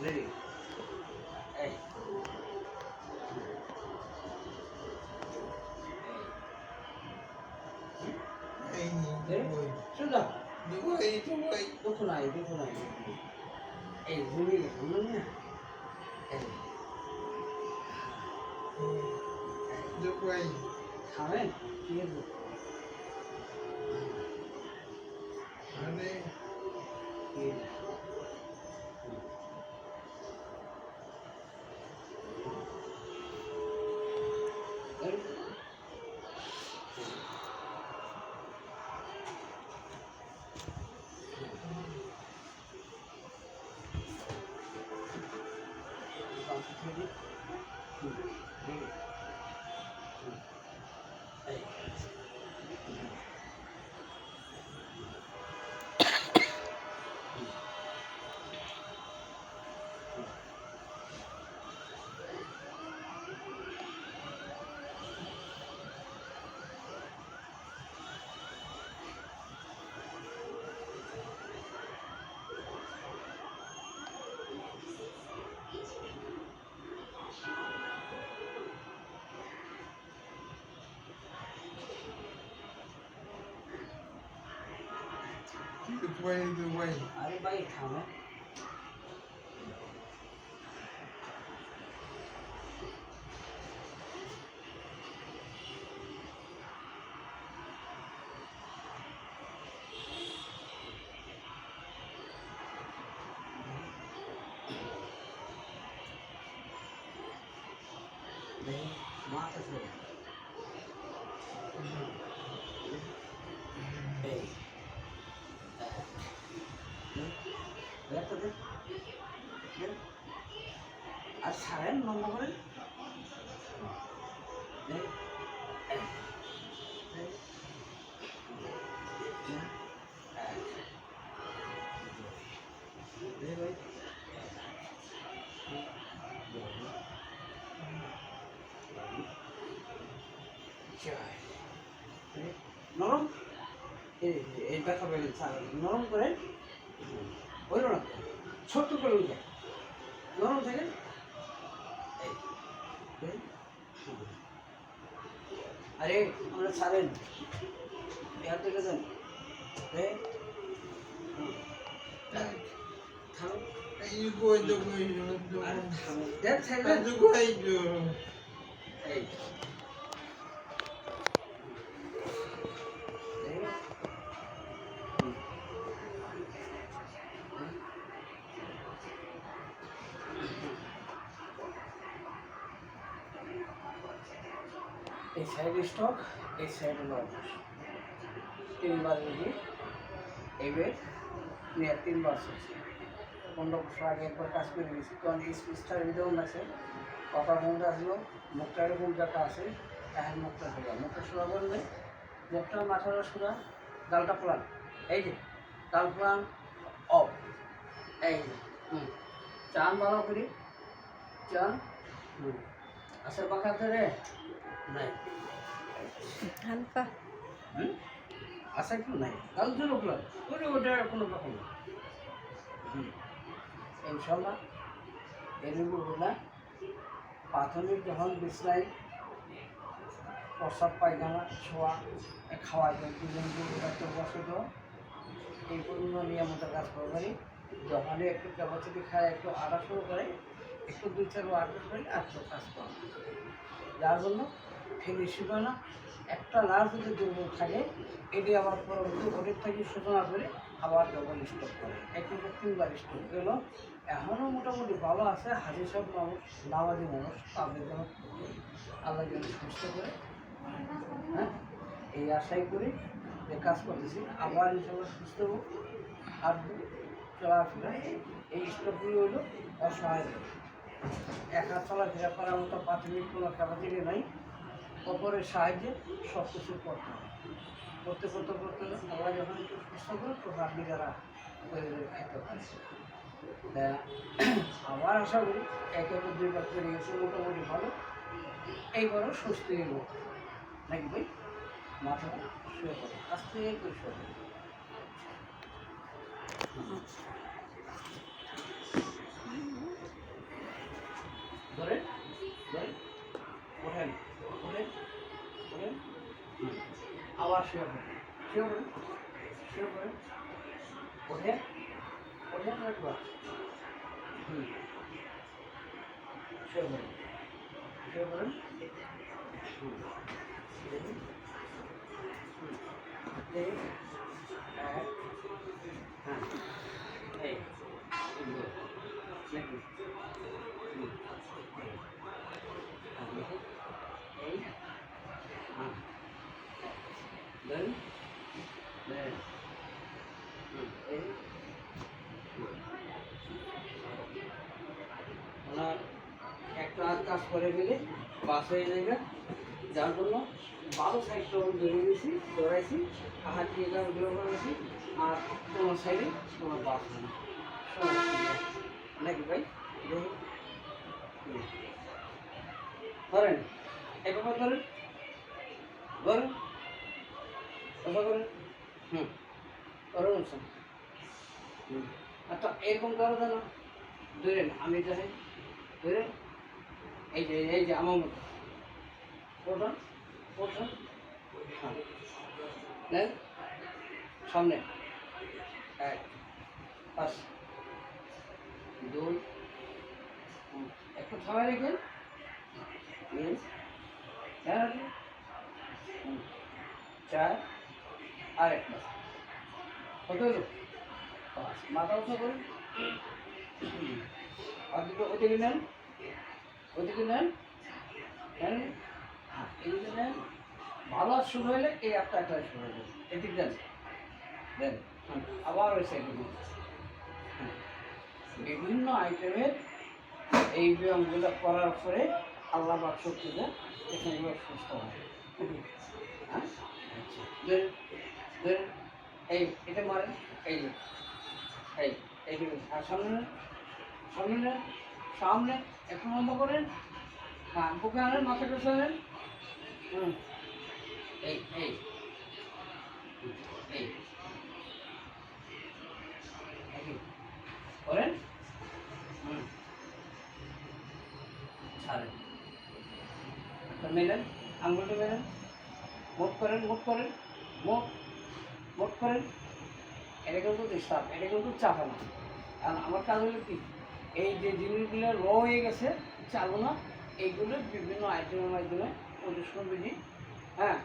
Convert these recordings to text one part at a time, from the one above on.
Ready এই শুনলাম দুঃখ নাই এই ঘুমিয়ে গেলাম না খাবেন কি মানে the way. Aरे भाई खाना नहीं माँ से আর ছাড়েন বন্ধ করেন নরম এই ব্যথা পেলে নরম করে ওই না ছোট্ট করে উঠে নরম থেকে আরে আমরা ছাড়েন এর থেকে দেন You go in the way, that's how you go. Hey. এই সাইড স্টক এই সাইড লস 3 বার দিয়ে এবার নিয়ে 3 বার আছে 15 বছর আগে একবার কাজ করে দিয়েছি কারণ এই স্পিচটার ভিডিও আছে কথা বন্ধ আসলো মুখটার বন্ধটা আছে এখন মুখটা সোজা মুখটা সোজা বললে মুখটা মাথাটা সোজা গালটা ফোলান এই যে গাল ফোলান অফ এই যে চান ভালো করি চান আসার পাখা ধরে নাই হালকা আশা কি নাই কাল জোর উঠলাম ওটা কোনো ব্যাপার না ইনশাল্লাহ এরকম না প্রাথমিক যখন বিছনায় প্রস্রাব পায়খানা ছোঁয়া খাওয়া যায় দুজন বসে তো এই পর্যন্ত নিয়মিত কাজ করতে পারি যখনই একটু ক্যাপাসিটি খায় একটু আটা শুরু করে একটু 2-4 বার আটা করে আর তো কাজ করা যার জন্য ফিনিশিং না একটা নার্ভ যদি দুর্বল থাকে এটি আবার পরবর্তী বডির থেকে সূচনা করে আবার ডবল স্টপ করে 1-3 বার স্টপ গেল এখনও মোটামুটি ভালো আছে হাজির সব মানুষ নামাজি মানুষ তাদের জন্য আল্লাহ যেন সুস্থ করে হ্যাঁ এই আশাই করি যে কাজ করতেছি আবার ইনশাল্লাহ সুস্থ হোক আর চলাফেরা এই স্টপগুলো হলো অসহায় একা চলাফেরা করার মতো প্রাথমিক কোনো ক্যাপাসিটি নাই অপরের সাহায্যে সব কিছু করতে হবে করতে সবাই যখন একটু সুস্থ করে তখন আপনি যারা খাইতে পারে আবার আশা করি 1-2 বার করে গেছে মোটামুটি ভালো এইবারও সুস্থ হইব নাকি ভাই মাথাটা শুয়ে পড়ে আস্তে করে শুয়ে পড়ে শুয়ে পড়েন, শুয়ে পড়েন, শুয়ে পড়েন, ওঠে, ওঠে একবার, শুয়ে পড়েন, শুয়ে পড়েন, দেখুন, এই, এক, হ্যাঁ, এই, দেখুন, এই, হ্যাঁ, দেন, দেন, এই, ওনার একটা হাত কাজ করে ফেলে বাস হয়ে যাবে, যার জন্য 12 সাইডটা আমি ধরে নিয়েছি, ধরাইছি, হাত দিয়ে কাজ গ্রহ করেছি, আর তোমার সাইডে তোমার বাস হয় না নাকি ভাই, দেখি ধরেন, একবার ধরেন, ধরেন, কথা করেন, করেন, আচ্ছা এরকম করো জানো, ধরেন আমি যাই, ধরেন, এই যে আমার মতো ওঠা, ওঠা, হ্যাঁ, নেন, সামনে, 1, 5, 2, একটু থামায় রেখেন, 4, আর একটা, কত হলো, 5, মাথা উঁচু করেন, আর দুটো ওদিকে নেন, ওদিকে নেন, নেন, হ্যাঁ এদিকে নেন, ভালো আর শুরু হলে এই একটা একটা শুরু হয়ে যাবে, এদিক দেন, দেন, আবার ওই সাইডে দিন, বিভিন্ন আইটেমের এই ব্যায়ামগুলো করার পরে আল্লাহ পাক শক্তি দেন, এখানে সুস্থ হয়, হ্যাঁ, আচ্ছা ধরেন, ধরেন, এই এটা মারেন, এই যে এই এইদিকে, আর সামনে নেন, সামনে নেন, সামনে একটু লম্বা করেন, হ্যাঁ বুকে আনেন, মাথাটা সরেন, এই এই এই করেন, ছাড়েন, একটা মেলেন, আঙুলটা মেলেন, মোট করেন, মোট করেন, মোট, মোট করেন, এটা কিন্তু ডিস্টার্ব, এটা কিন্তু চাপে না, কারণ আমার কাজ হলো কি, এই যে জিনিসগুলো রয়ে গেছে চালু না, এইগুলো বিভিন্ন আইটেমের মাধ্যমে পরিষ্কার বিধি, হ্যাঁ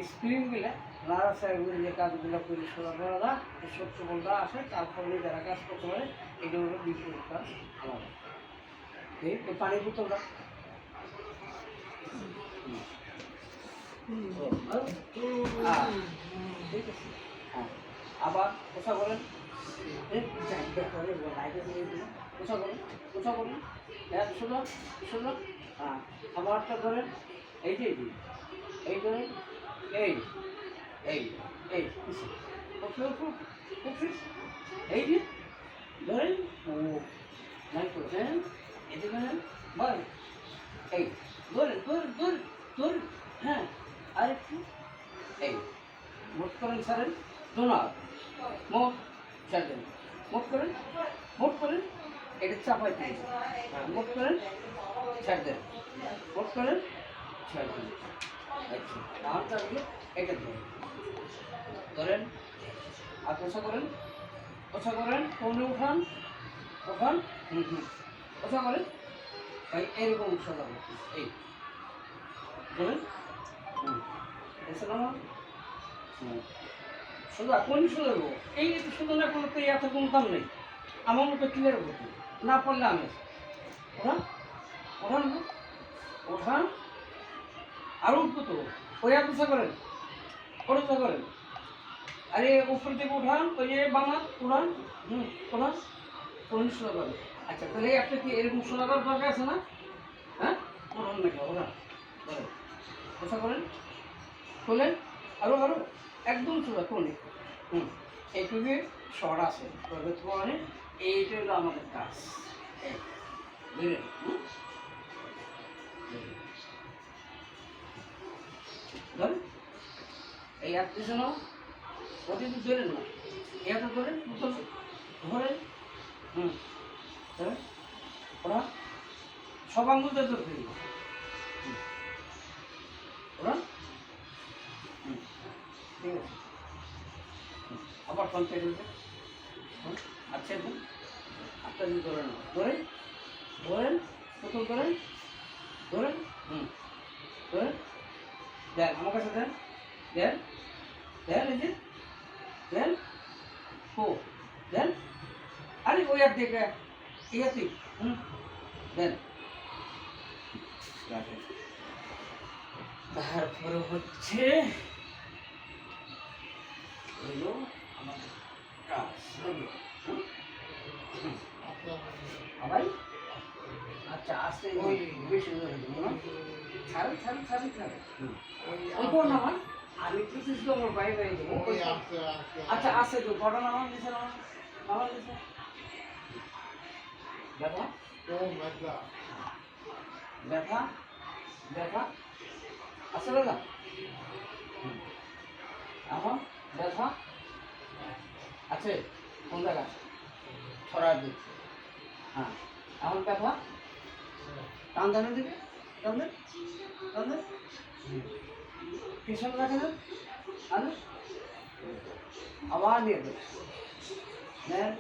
স্ক্রিনগুলো নাড়াচাড়াগুলো যে কাজগুলো পরিষ্কার করা যায়, এই সত্য বলটা আসে, তারপরে যারা কাজ করতে পারে এগুলো হলো বিপরীত কাজ আমাদের, এই পানির বোতলটা, ঠিক আছে, হ্যাঁ আবার কোথা করেন, কোথা করেন, কোথা করেন, এক শুনুন, শুনুন, হ্যাঁ আমারটা ধরেন, এই যে এই ধরেন, এই এই এই এই যে ধরেন, ও নাই করছেন, এদিকে নেন, বল, এই ধরেন, ধরেন, ধরেন, ধরেন, হ্যাঁ আর একটু, এই মোট করেন, ছাড়েন, দোনা মোট ছাড়েন, মোট করেন, মোট করেন, এটা চাপাই দিন, হ্যাঁ মোট করেন, ছাড় দেন, মোট করেন, ছাড় দেন, আচ্ছা তাহলে তাহলে এটা ধরেন, ধরেন, আর কোথা করেন, কোথা করেন, কোনে উঠান, উঠান, কোথা করেন, ভাই এরকম সোজা করতে, এই ধরেন, এসে না সোজা, কোন সোজা দেবো, এই একটু সোজা না করলে তো এত কোনো দাম নেই, আমার মতো ক্লিয়ার করতে না পারলে আমি, ওঠান, ওঠান, ওঠান, আরও উঠবো তো, ওই আর কোথা করেন, কোথা করেন, আরে উপর থেকে উঠান, ওই যে বাংলা উঠান, ওঠান, কোন সোজা করেন, আচ্ছা তাহলে একটা কি এরকম সোজা করার দরকার আছে না, হ্যাঁ ওঠান নাকি, ওঠান, করেন, কোথা করেন, খোলেন, আরও আরও একদম সোজা কোনে, এইটুকু শর্ট আছে, তবে তো মানে এইটা হলো আমাদের কাজ, এই বুঝলেন, ধরেন, এই এক পিছনে ওদিন ধরেন না, এটা ধরেন, ধরেন, ধরেন, ওরা সব আঙুলটা ধরতে দিন, ওরা ঠিক আছে আবার কন্ট্যাক্ট করবে আচ্ছা এখন আপনার দিন ধরেন ধরেন ধরেন প্রথম ধরেন ধরেন ধরেন দেন আমার কাছে দেন দেন দেন এই যে দেন ও দেন আরে ওই আর দেখে ঠিক আছে দেন তারপরে হচ্ছে হইলো আমাদের কাজ আবার আচ্ছা আস্তে বেশি ছাড়েন ছাড়েন ছাড়েন ছাড়েন ওই কোন নামান আমি কিছু আমার বাইরে বাইরে দেবো আচ্ছা আসে তো বড় নামান দিছে নামান দিছে ব্যথা ব্যথা ব্যথা আছে ব্যথা এখন ব্যথা আছে কোন জায়গায় ছড়া দিচ্ছে হ্যাঁ এখন ব্যথা টান টানের দিকে টান দেন টান দেন পিছনে রাখে দেন আরে আবার নিয়ে দেন নেন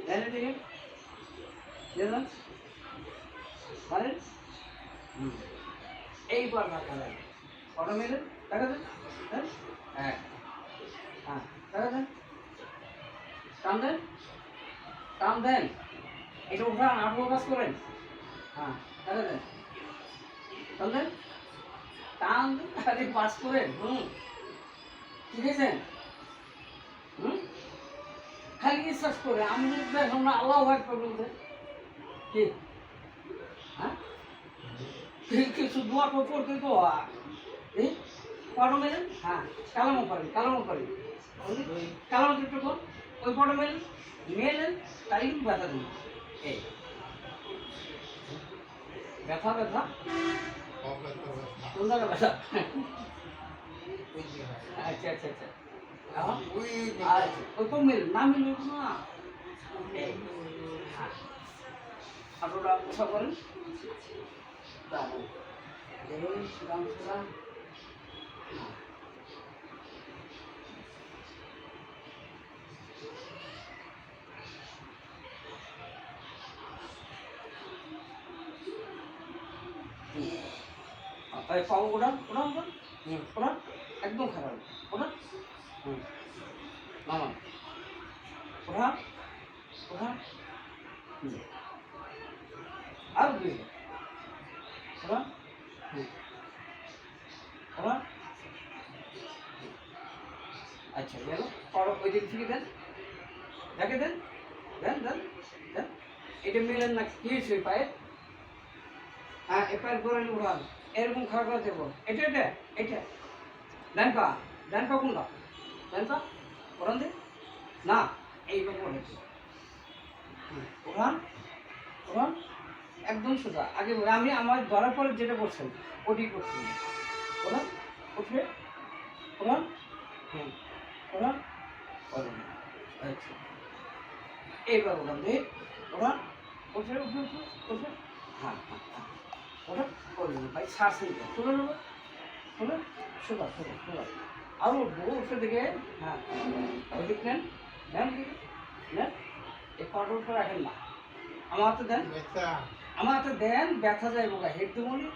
নেনের দিকে দিয়ে দেন পারেন এইবার রাখা দেন কটা মেলে টাকা দেন হ্যাঁ হ্যাঁ হ্যাঁ টাকা দেন টান দেন টান দেন এটা উঠান আঠবো কাজ করেন হ্যাঁ টাকা দেন টান দেন টান দেন আরে পাস করেন ঠিক আছে খালি বিশ্বাস করে আমি যদি দেখলাম না আল্লাহ একবার বলতে কি হ্যাঁ কিছু দোয়া করতে তো এই পড়ো মেলেন হ্যাঁ কালামও পারি কালামও একটু কর ওই পড়ো মেলেন মেলেন তাই কিন্তু ব্যথা দিন এই ব্যথা ব্যথা কোন জায়গায় ব্যথা আচ্ছা আচ্ছা আচ্ছা ওই তো মিল না মিল না আপনারা আশা করেন পাবো ওটা ওটা ওটা একদম খারাপ ওটা মামা ওটা ওটা আর বুঝলি ওটা ওটা আচ্ছা গেল পড়ো ওই দিক থেকে দেন দেখে দেন দেন দেন দেন এটা মিলেন না কি হয়েছে পায়ে হ্যাঁ এ পায়ের গোড়ালি উড়ান এরকম খারাপ করে দেবো এটা এটা এটা দেন পা কোনটা দেন পা ওরান দে না এইভাবে ওড়াচ্ছি ওড়ান ওড়ান একদম সোজা আগে আমি আমার ধরার পরে যেটা করছেন ওটি করছি ওড়ান উঠবে ওড়ান ওড়ান ওড়ান আচ্ছা এইবার ওড়ান দে ওড়ান উঠে উঠে উঠে উঠে হ্যাঁ হ্যাঁ হ্যাঁ ওটা করবেন ভাই শ্বাস নিতে তুলে নেবো তুলে সোজা সোজা সোজা আরও উঠবো উঠে দিকে হ্যাঁ ওই দিক নেন নেন নেন এই পাটা উপরে রাখেন না আমার হাতে দেন আমার হাতে দেন ব্যথা যায় বোকা হেড দেবো নি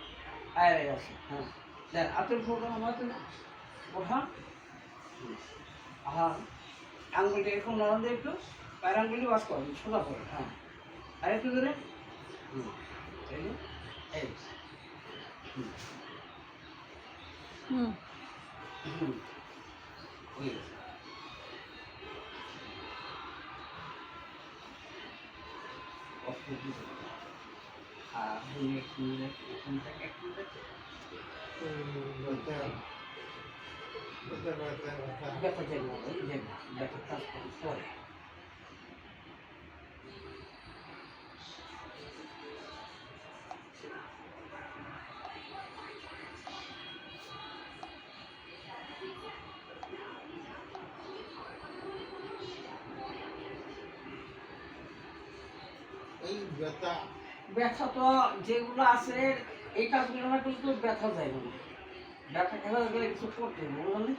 আয় আছে হ্যাঁ দেন হাতের উপর আমার হাতে ওঠান হ্যাঁ আঙ্গুলটা এরকম নরম দিয়ে একটু পায়ের আঙ্গুলটি ওয়াশ করবেন সোজা করে হ্যাঁ আর একটু ধরে এই আর ব্যথা যাই ব্যথা কাজ করে ব্যথা তো যেগুলো আছে এই কাজগুলো না কিন্তু ব্যথা যায় না ব্যথা খেলা গেলে কিছু করতে হবে বুঝলেন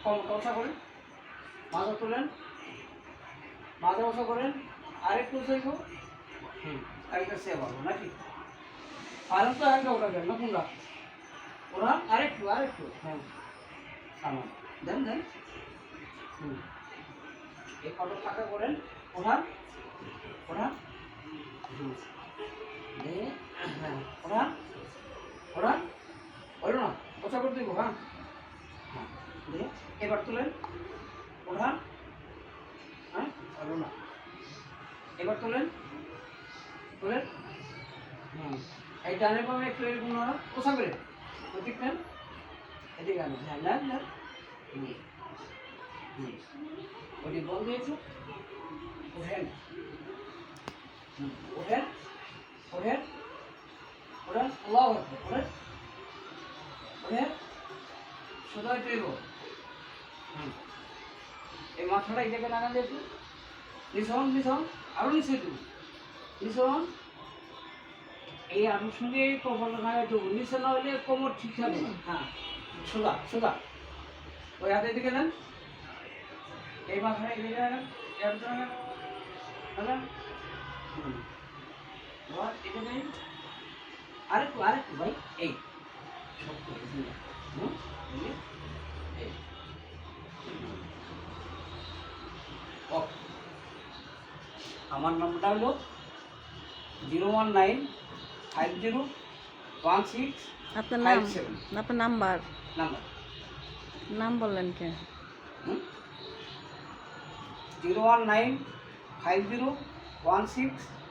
কষা করেন, মাজা তোলেন, মাজা বসা করেন, আরেকটু চাইব, আরেকটা সে ভালো নাকি? আর তো একটা ওটা দেন না কোনটা? ওরা আরেকটু আরেকটু, হ্যাঁ থামান, দেন দেন, এই কত ফাঁকা করেন, ওঠান ওঠান, হ্যাঁ ওঠান ওঠান, বলো না কষা করে দিব, হ্যাঁ হ্যাঁ দিয়ে এবার তুলেন, ওঠান, হ্যাঁ বলো না, এবার তোলেন তোলেন, এই ডানের বামে একটু এরকম নরম কষা করে ওদিক নেন, এদিকে আনো, হ্যাঁ নেন নেন, ওটি বন্ধ হয়েছে, ওঠেন, ওঠেন ওঠেন ওঠেন, আল্লাহু আকবার, ওঠেন ওঠেন, সোজা টুইব, এই মাথাটা এই জায়গায় লাগান দিয়ে একটু নিশন নিশন, আরও নিচে একটু নিশন, এই আলুর সঙ্গে কপালটা লাগাই দেবো, নিচে না হলে কোমর ঠিক থাকবে না, হ্যাঁ সোজা সোজা, ওই হাতের দিকে নেন, এই মাথাটা এই দিকে লাগান, এর ভিতরে লাগান, লাগান, এটা নেই, আরেকটু আরেকটু ভাই, এই শক্ত, এই ওকে, আমার নাম্বারটা হলো 0195016 আপনার নাম, 57 আপনার নাম্বার, নাম্বার, নাম বললেন কে? 0195016